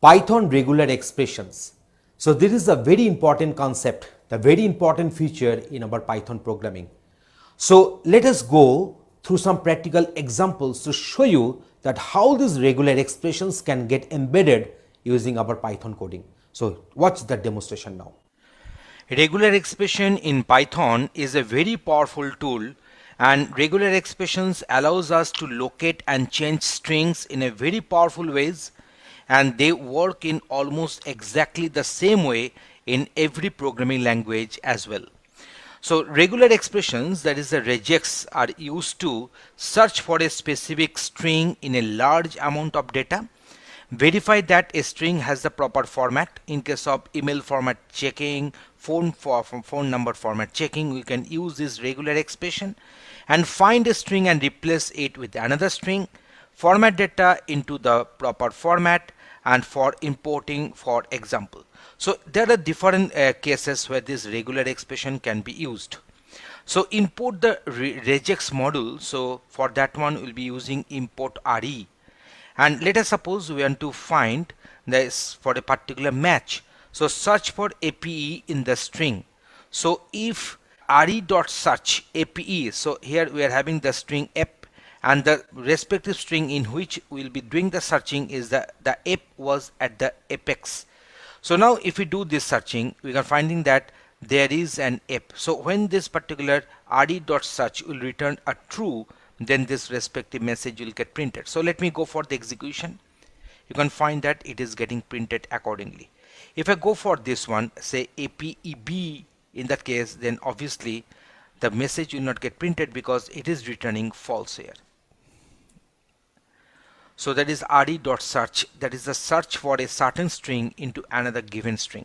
Python regular expressions. So this is a very important concept, the very important feature in our Python programming. So let us go through some practical examples to show you that how these regular expressions can get embedded using our Python coding. So watch the demonstration now. Regular expression in Python is a very powerful tool, and regular expressions allows us to locate and change strings in a very powerful ways, and they work in almost exactly the same way in every programming language as well. So regular expressions, that is the regex, are used to search for a specific string in a large amount of data, verify that a string has the proper format. In case of email format checking, phone number format checking, we can use this regular expression, and find a string and replace it with another string, format data into the proper format, and for importing, for example. So there are different cases where this regular expression can be used. So import the regex module. So for that one we'll be using import re, and let us suppose we want to find this for a particular match. So search for APE in the string. So if re.search APE, so here we are having the string app, and the respective string in which we will be doing the searching is the app was at the apex. So now if we do this searching, we are finding that there is an app. So when this particular re.search will return a true, then this respective message will get printed. So let me go for the execution. You can find that it is getting printed accordingly. If I go for this one, say APEB, in that case, then obviously the message will not get printed because it is returning false here. So that is re.search, that is the search for a certain string into another given string.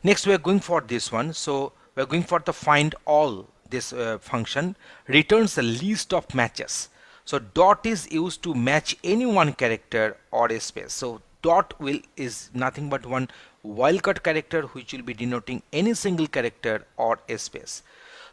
Next we are going for this one. So we are going for the find all. This function returns a list of matches. So dot is used to match any one character or a space. So dot is nothing but one wildcard character which will be denoting any single character or a space.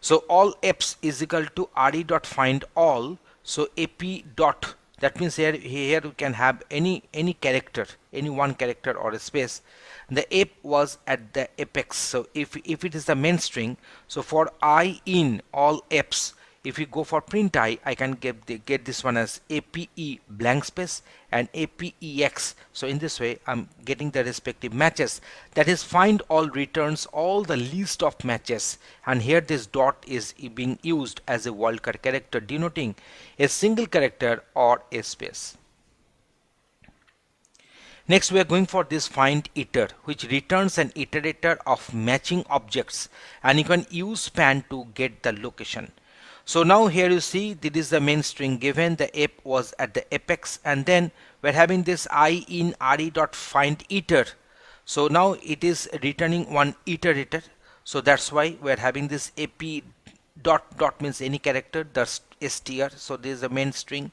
So all apps is equal to re.find all. So ap dot, that means here we can have any character, any one character or a space. The app was at the apex. So if it is the main string, so for I in all apps, if you go for print I can get this one as ape blank space and apex. So in this way I'm getting the respective matches. That is find all returns all the list of matches, and here this dot is being used as a wildcard character denoting a single character or a space. Next we are going for this find iter, which returns an iterator of matching objects, and you can use span to get the location. So now here you see this is the main string given, the app was at the apex, and then we're having this I in re.find iter. So now it is returning one iterator. So that's why we're having this ap dot means any character, the str. So this is the main string.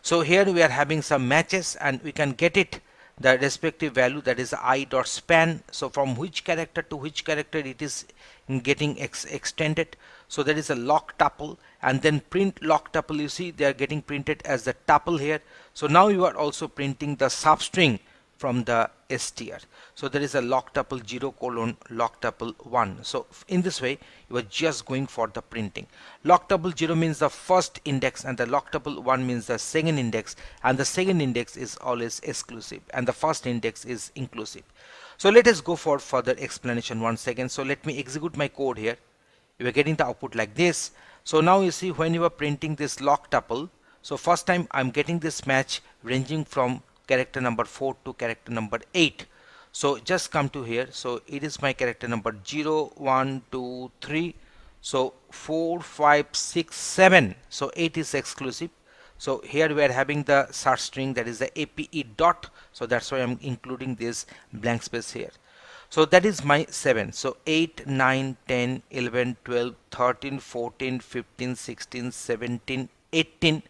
So here we are having some matches, and we can get it the respective value, that is I.span. So from which character to which character it is getting extended. So there is a lock tuple, and then print lock tuple. You see they are getting printed as the tuple here. So now you are also printing the substring from the str. So there is a lock tuple 0 colon lock tuple 1. So in this way you are just going for the printing. Lock tuple 0 means the first index, and the lock tuple 1 means the second index, and the second index is always exclusive and the first index is inclusive. So let us go for further explanation once again. So let me execute my code here. You are getting the output like this. So now you see when you are printing this lock tuple, so first time I'm getting this match ranging from character number 4 to character number 8. So just come to here. So it is my character number 0 1 2 3. So 4 5 6 7. So 8 is exclusive. So here we are having the search string, that is the ape dot. So that's why I'm including this blank space here. So that is my 7. So 8 9 10 11 12 13 14 15 16 17 18.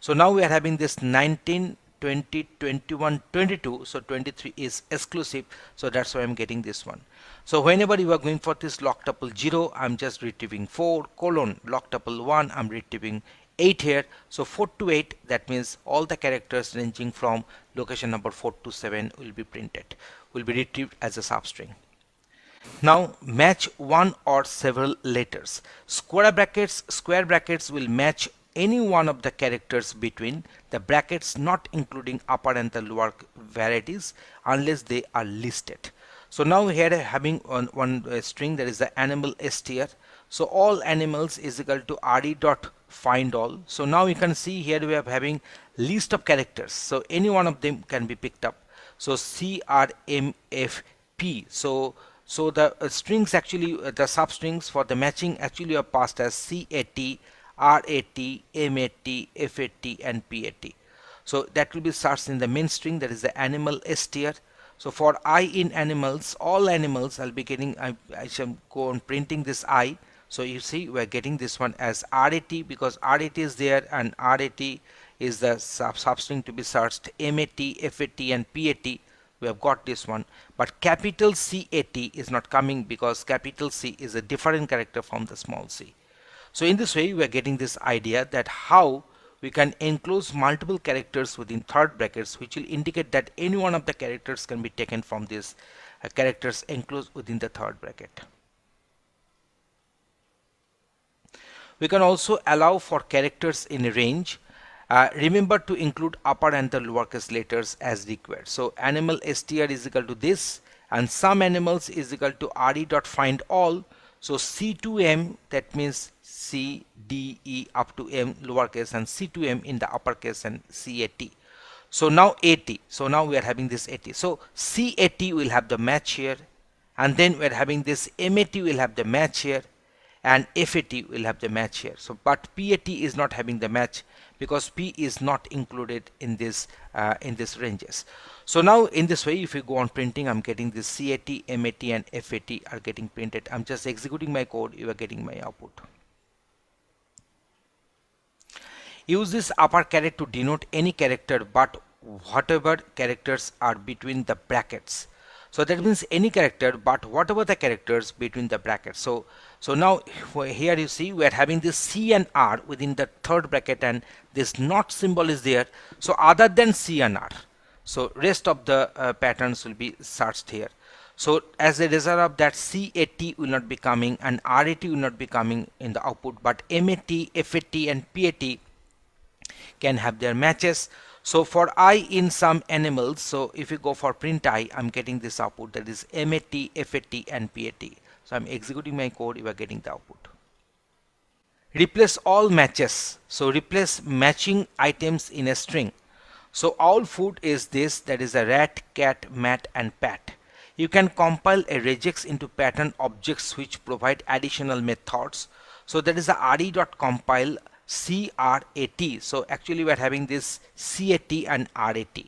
So now we are having this 19 20 21 22. So 23 is exclusive. So that's why I'm getting this one. So whenever you are going for this lock tuple 0, I'm just retrieving 4 colon lock tuple 1, I'm retrieving 8 here, so 4 to 8, that means all the characters ranging from location number 4 to 7 will be printed, will be retrieved as a substring. Now match one or several letters. Square brackets will match any one of the characters between the brackets, not including upper and the lower varieties unless they are listed. So now here having one string, that is the animal str. So all animals is equal to re dot find all. So now you can see here we are having list of characters. So any one of them can be picked up. So CRMFP. So the strings actually, the substrings for the matching actually are passed as CAT, RAT, MAT, FAT and PAT. So that will be searched in the main string, that is the animal str. So for I in animals, all animals I'll be getting, I shall go on printing this I. So you see we're getting this one as RAT because RAT is there and RAT is the substring to be searched. MAT, FAT and PAT, we have got this one, but capital CAT is not coming because capital C is a different character from the small c. So in this way we are getting this idea that how we can enclose multiple characters within third brackets, which will indicate that any one of the characters can be taken from these characters enclosed within the third bracket. We can also allow for characters in a range. Remember to include upper and the lowercase letters as required. So animal str is equal to this, and some animals is equal to re dot find all. So C to M, that means C, D, E up to M lowercase, and C to M in the uppercase and CAT. So now AT. So now we are having this AT. So CAT will have the match here, and then we are having this MAT will have the match here, and FAT will have the match here. So but PAT is not having the match because P is not included in this ranges. So now in this way, if you go on printing, I'm getting this CAT, MAT and FAT are getting printed. I'm just executing my code, you are getting my output. Use this upper caret to denote any character but whatever characters are between the brackets. So that means any character but whatever the characters between the brackets. So now here you see we are having this C and R within the third bracket, and this not symbol is there. So other than C and R, so rest of the patterns will be searched here. So as a result of that, CAT will not be coming and RAT will not be coming in the output, but MAT, FAT and PAT can have their matches. So for I in some animals, so if you go for print I, I'm getting this output, that is MAT, FAT and PAT. So I'm executing my code, you are getting the output. Replace all matches. So replace matching items in a string. So all food is this, that is a rat, cat, mat and pat. You can compile a regex into pattern objects which provide additional methods. So that is the re.compile CRAT. So actually we are having this CAT and RAT.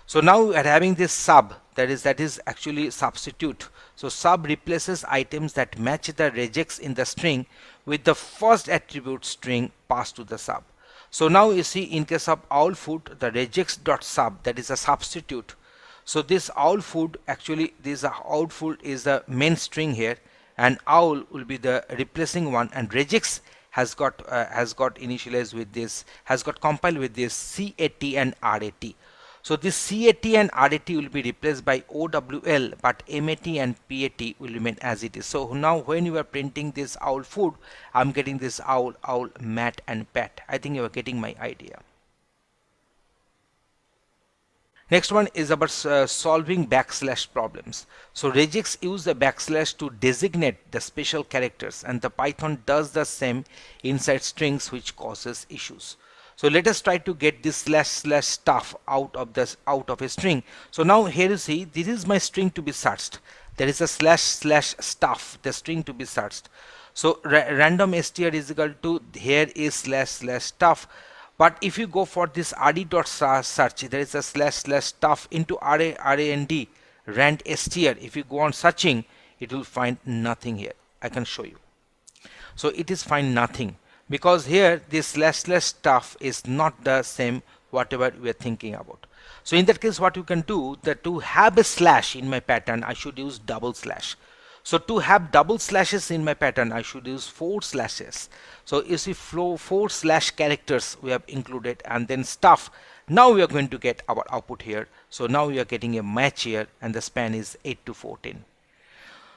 So now we are having this sub, that is actually substitute. So sub replaces items that match the regex in the string with the first attribute string passed to the sub. So now you see in case of owl food, the regex dot sub, that is a substitute. So this owl food, actually this owl food is the main string here, and owl will be the replacing one, and regex has got initialized with this, has got compiled with this CAT and RAT. So this CAT and RAT will be replaced by OWL, but MAT and PAT will remain as it is. So now when you are printing this owl food, I'm getting this owl, mat and pat. I think you are getting my idea. Next one is about solving backslash problems. So regex use the backslash to designate the special characters, and the Python does the same inside strings, which causes issues. So let us try to get this / stuff out of a string. So now here you see this is my string to be searched. There is a / stuff, the string to be searched. So random str is equal to, here is / stuff. But if you go for this rd.search, there is a / stuff into rand str. If you go on searching, it will find nothing here. I can show you. So it is find nothing, because here this / stuff is not the same whatever we are thinking about. So in that case, what you can do, that to have a slash in my pattern, I should use double slash. So to have double slashes in my pattern, I should use 4 slashes. So you see, flow 4 slash characters we have included, and then stuff. Now we are going to get our output here. So now we are getting a match here, and the span is 8 to 14.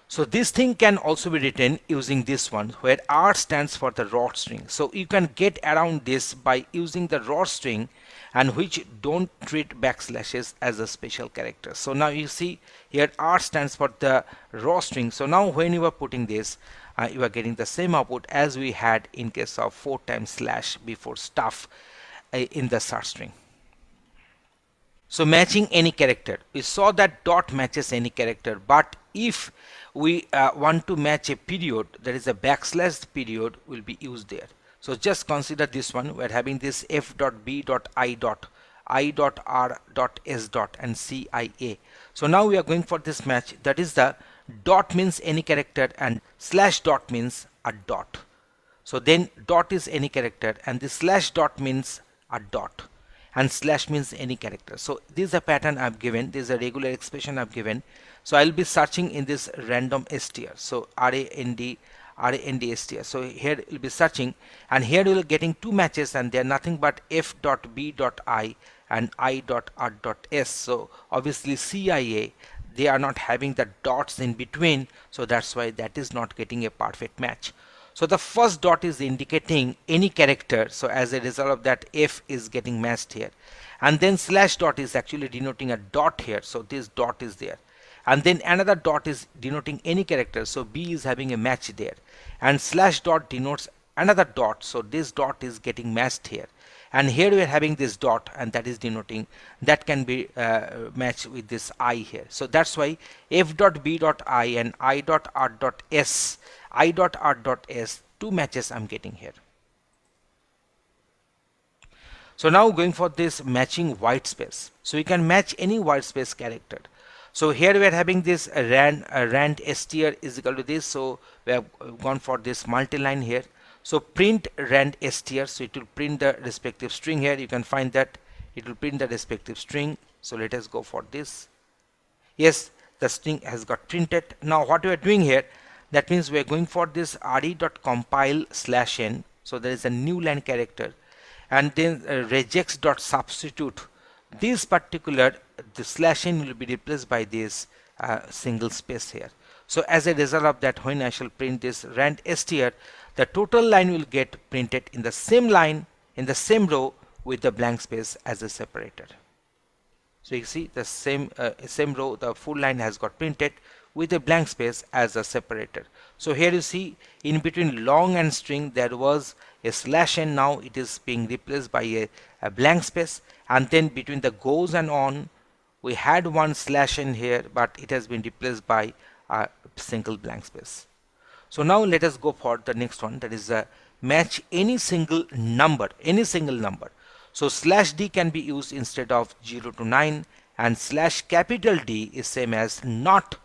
So this thing can also be written using this one, where R stands for the raw string. So you can get around this by using the raw string, and which don't treat backslashes as a special character. So now you see here R stands for the raw string. So now when you are putting this, you are getting the same output as we had in case of 4 times slash before stuff in the search string. So matching any character, we saw that dot matches any character, but if we want to match a period, that is a backslash period will be used there. So just consider this one. We are having this f.b.i.r.s. and cia. So now we are going for this match, that is the dot means any character and slash dot means a dot. So then dot is any character and the slash dot means a dot, and slash means any character. So this is a pattern I've given, this is a regular expression I've given. So I'll be searching in this random str, so rand str. So here we'll be searching, and here we'll getting two matches, and they're nothing but f.b.i and i.r.s. So obviously cia, they are not having the dots in between, so that's why that is not getting a perfect match. So the first dot is indicating any character, so as a result of that f is getting matched here, and then slash dot is actually denoting a dot here, so this dot is there, and then another dot is denoting any character, so b is having a match there, and slash dot denotes another dot, so this dot is getting matched here, and here we are having this dot, and that is denoting that can be matched with this I here. So that's why f.b.i and i.r.s, two matches I'm getting here. So now going for this matching white space. So you can match any white space character. So here we are having this rand str is equal to this, so we have gone for this multi-line here. So print rand str, so it will print the respective string here. You can find that it will print the respective string. So let us go for this. Yes, the string has got printed. Now what we are doing here, that means we are going for this re.compile/n. So there is a new line character, and then regex.substitute. This particular the /n will be replaced by this single space here. So as a result of that, when I shall print this rand str, the total line will get printed in the same line, in the same row, with the blank space as a separator. So you see the same row, the full line has got printed with a blank space as a separator. So here you see in between long and string there was a /n, now it is being replaced by a blank space, and then between the goes and on we had one /n here, but it has been replaced by a single blank space. So now let us go for the next one, that is match any single number, So /d can be used instead of 0 to 9, and /D is same as not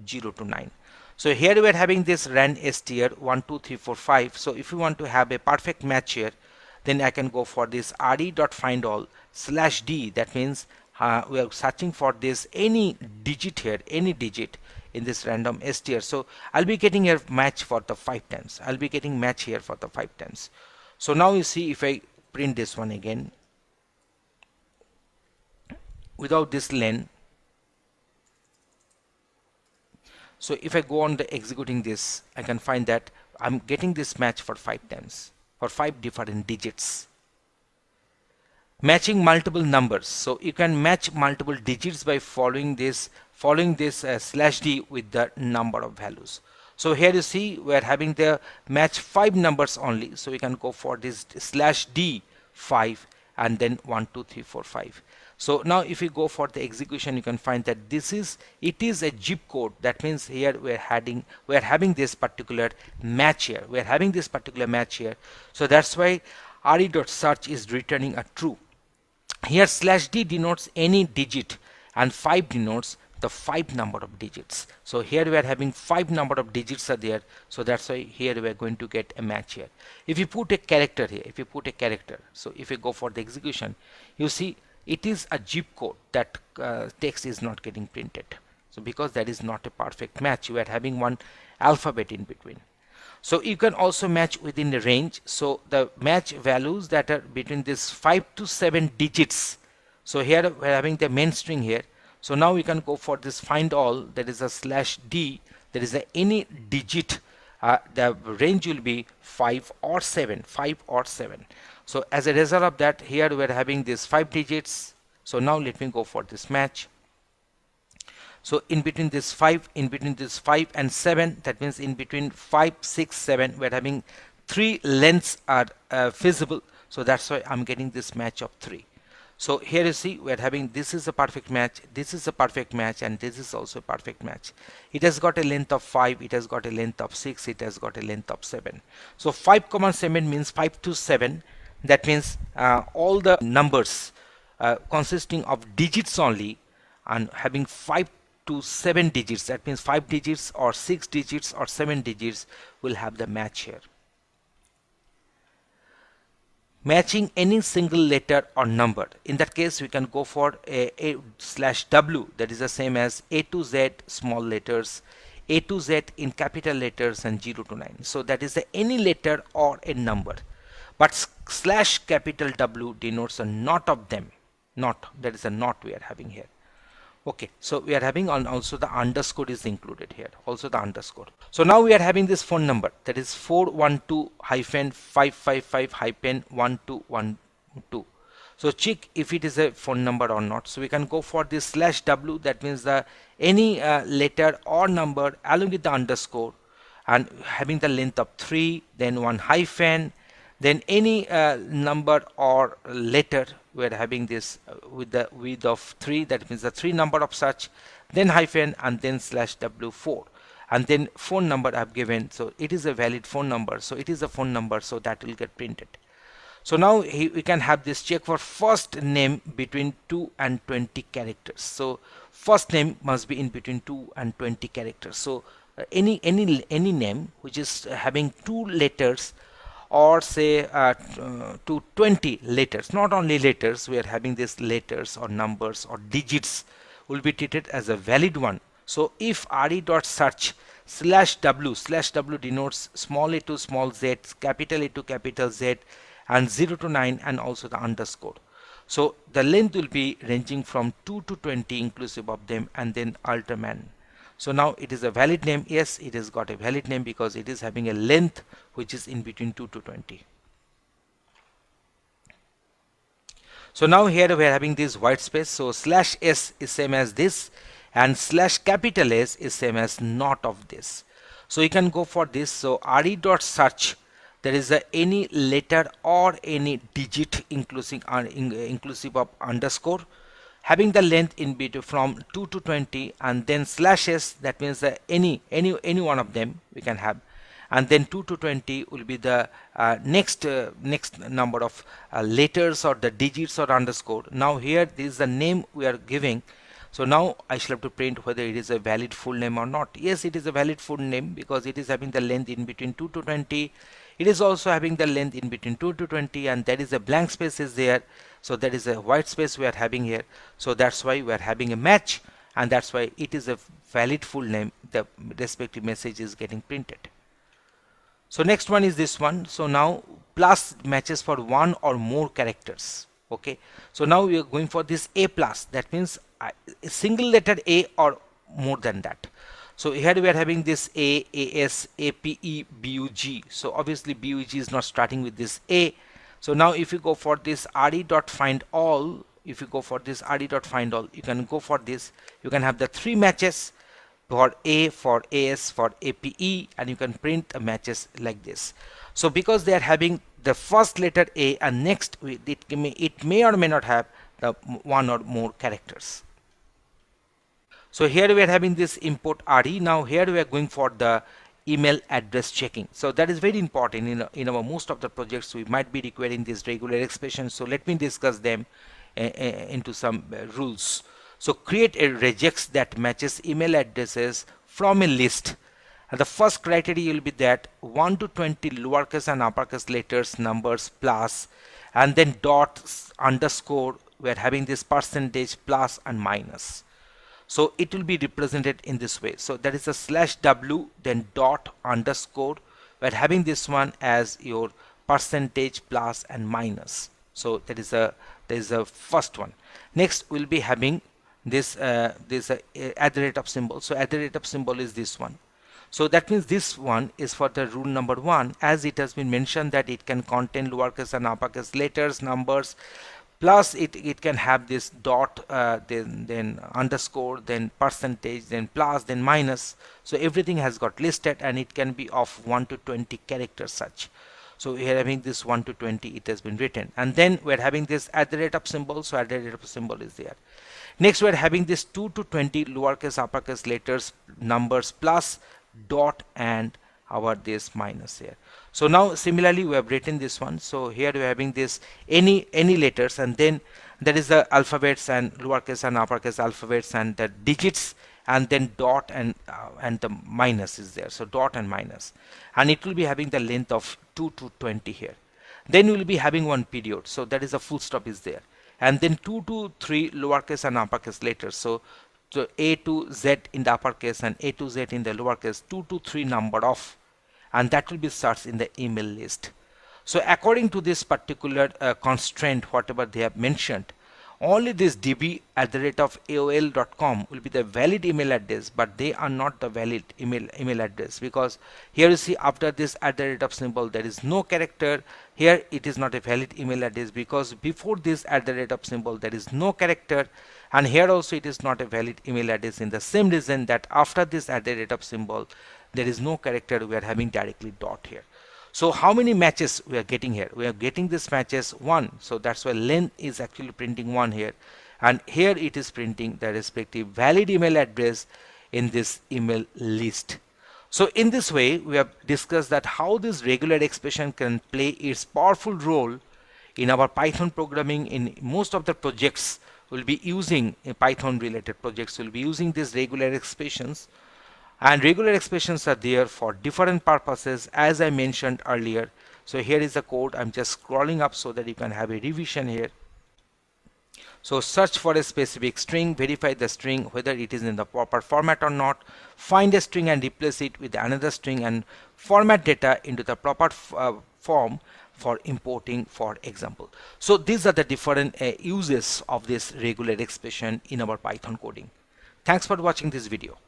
0 to 9. So here we are having this rand str 1 2 3 4 5. So if you want to have a perfect match here, then I can go for this re.findAll /d. That means we are searching for this any digit here, any digit in this random str. So I'll be getting a match for the 5 times. I'll be getting match here for the 5 times. So now you see, if I print this one again without this len, so if I go on the executing this, I can find that I'm getting this match for 5 times, for 5 different digits. Matching multiple numbers, so you can match multiple digits by following this /d with the number of values. So here you see we are having the match 5 numbers only, so we can go for this /d 5 and then 1 2 3 4 5. So now if you go for the execution, you can find that it is a zip code. That means here we are having this particular match here. So that's why re.search is returning a true. Here /d denotes any digit, and 5 denotes the 5 number of digits. So here we are having 5 number of digits are there, so that's why here we are going to get a match here. If you put a character here, so if you go for the execution, you see it is a zip code, that text is not getting printed. So because that is not a perfect match, you are having one alphabet in between. So you can also match within the range. So the match values that are between this 5 to 7 digits. So here we're having the main string here. So now we can go for this find all, that is a /d, there is a any digit, the range will be 5 or 7, 5 or 7. So as a result of that, here we're having this 5 digits. So now let me go for this match. So in between this 5 and 7, that means in between 5, 6, 7, we're having 3 lengths are feasible. So that's why I'm getting this match of 3. So here you see we're having, this is a perfect match, this is a perfect match, and this is also a perfect match. It has got a length of 5, it has got a length of 6, it has got a length of 7. So 5, 7 means 5 to 7. That means all the numbers consisting of digits only and having 5 to 7 digits, that means 5 digits or 6 digits or 7 digits will have the match here. Matching any single letter or number, in that case we can go for a/w, that is the same as A to Z small letters, A to Z in capital letters, and 0 to 9. So that is any letter or a number, but /W denotes a not of them. Not, that is a not we are having here. Okay, so we are having also the underscore is included here, also the underscore. So now we are having this phone number, that is 412-555-1212. So check if it is a phone number or not. So we can go for this /w, that means the any letter or number along with the underscore and having the length of 3, then 1 hyphen, then any number or letter we are having this with the width of 3, that means the 3 number of such, then hyphen, and then /w4, and then phone number I've given. So it is a valid phone number, so it is a phone number, so that will get printed. So now we can have this check for first name between 2 and 20 characters. So first name must be in between 2 and 20 characters. So any name which is having 2 letters or say to 20 letters, not only letters, we are having these letters or numbers or digits will be treated as a valid one. So if re.search /w denotes small a to small z, capital A to capital Z, and 0 to 9, and also the underscore. So the length will be ranging from 2 to 20 inclusive of them, and then Alterman. So now it is a valid name. Yes, it has got a valid name because it is having a length which is in between 2 to 20. So now here we are having this white space. So /s is same as this, and /S is same as not of this. So you can go for this. So re.search, there is any letter or any digit inclusive of underscore having the length in between from 2 to 20, and then /s, that means any one of them we can have, and then 2 to 20 will be the next number of letters or the digits or underscore. Now here this is the name we are giving. So now I shall have to print whether it is a valid full name or not. Yes, it is a valid full name because it is having the length in between 2 to 20. It is also having the length in between 2 to 20, and that is a blank space is there. So that is a white space we are having here. So that's why we are having a match, and that's why it is a valid full name. The respective message is getting printed. So next one is this one. So now plus matches for 1 or more characters. Okay. So now we are going for this A plus. That means a single letter A or more than that. So here we are having this A, AS, APE, BUG. So obviously BUG is not starting with this A. So now if you go for this re.findAll, if you go for this re.findAll, you can go for this. You can have the 3 matches for A, for AS, for APE, and you can print the matches like this. So because they are having the first letter A and next it may or may not have the 1 or more characters. So here we are having this import RE. Now here we are going for the email address checking. So that is very important in our most of the projects. We might be requiring these regular expressions. So let me discuss them into some rules. So create a regex that matches email addresses from a list. And the first criteria will be that 1 to 20 lowercase and uppercase letters, numbers, plus, and then dot, underscore. We are having this percentage, plus and minus. So it will be represented in this way. So that is a /w, then dot underscore. We're having this one as your percentage plus and minus. So that is a first one. Next we'll be having this at the rate of symbol. So at the rate of symbol is this one. So that means this one is for the rule number 1, as it has been mentioned that it can contain lowercase and uppercase letters, numbers, plus it can have this dot, then underscore, then percentage, then plus, then minus. So everything has got listed, and it can be of 1 to 20 characters such. So we are having this 1 to 20, it has been written, and then we are having this at the rate of symbol. So at the rate of symbol is there. Next we are having this 2 to 20 lowercase, uppercase letters, numbers, plus dot and our this minus here. So now similarly we have written this one. So here we are having this any letters, and then there is the alphabets and lowercase and uppercase alphabets and the digits, and then dot and the minus is there. So dot and minus, and it will be having the length of 2 to 20 here. Then we will be having one period, so that is a full stop is there, and then 2 to 3 lowercase and uppercase letters. So A to Z in the uppercase and A to Z in the lowercase, 2 to 3 number of, and that will be searched in the email list. So according to this particular constraint, whatever they have mentioned, only this db@aol.com will be the valid email address, but they are not the valid email address, because here you see after this @ symbol there is no character. Here it is not a valid email address because before this @ symbol there is no character, and here also it is not a valid email address in the same reason that after this @ symbol there is no character, we are having directly dot here. So how many matches we are getting here? We are getting this matches 1, so that's why length is actually printing 1 here, and here it is printing the respective valid email address in this email list. So in this way we have discussed that how this regular expression can play its powerful role in our Python programming. In most of the projects will be using Python related projects will be using these regular expressions. And regular expressions are there for different purposes, as I mentioned earlier. So here is the code. I'm just scrolling up so that you can have a revision here. So search for a specific string, verify the string whether it is in the proper format or not, find a string and replace it with another string, and format data into the proper form for importing, for example. So these are the different uses of this regular expression in our Python coding. Thanks for watching this video.